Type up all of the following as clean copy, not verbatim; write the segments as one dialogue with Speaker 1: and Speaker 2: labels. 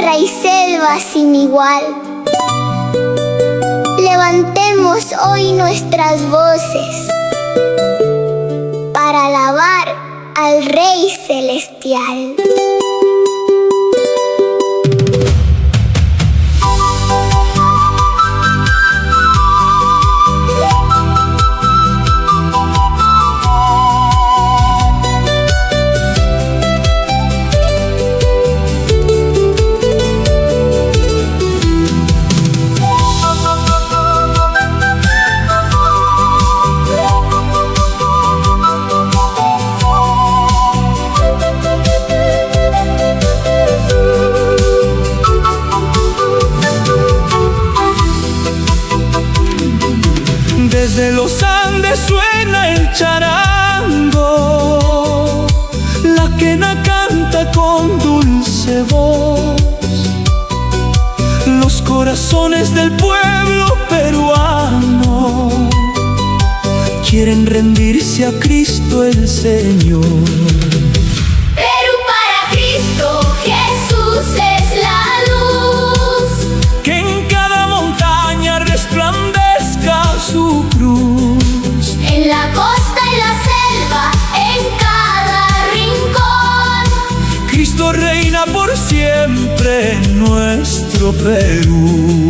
Speaker 1: sierra y selva sin igual. Levantemos hoy nuestras voces para alabar al Rey Celestial.
Speaker 2: Desde los Andes suena el charango, la quena canta con dulce voz. Los corazones del pueblo peruano quieren rendirse a Cristo el Señor.
Speaker 3: Perú para Cristo, Jesús es la luz.
Speaker 2: Que en cada montaña resplandezca su cruz.
Speaker 3: En la costa y la selva, en cada rincón,
Speaker 2: Cristo reina por siempre en nuestro Perú.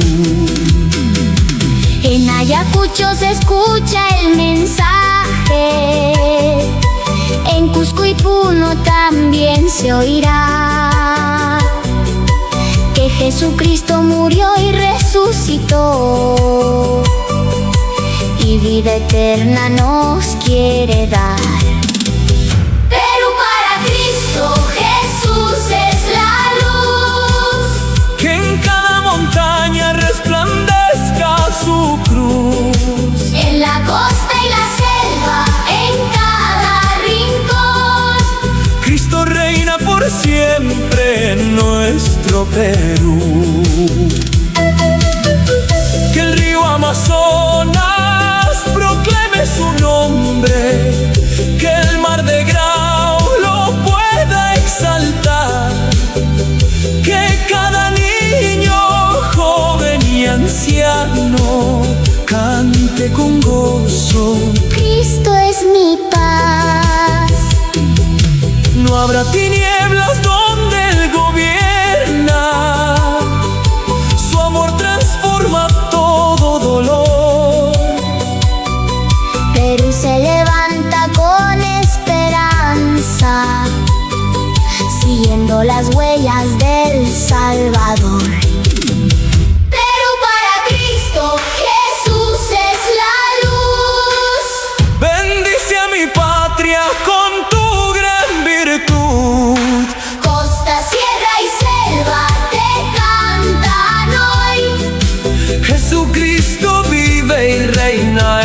Speaker 1: En Ayacucho se escucha el mensaje, en Cusco y Puno también se oirá que Jesucristo murió y resucitó, y vida eterna nos quiere dar.
Speaker 3: Perú para Cristo, Jesús es la luz.
Speaker 2: Que en cada montaña resplandezca su cruz.
Speaker 3: En la costa y la selva, en cada rincón,
Speaker 2: Cristo reina por siempre en nuestro Perú. Que el río Amazonas proclame su nombre, que el mar de Grau lo pueda exaltar, que cada niño, joven y anciano cante con gozo.
Speaker 1: Cristo es mi paz.
Speaker 2: No habrá tinieblas donde Él gobierna. Su amor transforma todo dolor.
Speaker 1: Perú se levanta con esperanza, siguiendo las huellas del Salvador.
Speaker 3: Perú para Cristo, Jesús es la luz.
Speaker 2: Bendice a mi patria con tu gran virtud.
Speaker 3: Costa, sierra y selva te cantan hoy.
Speaker 2: Jesucristo vive y reina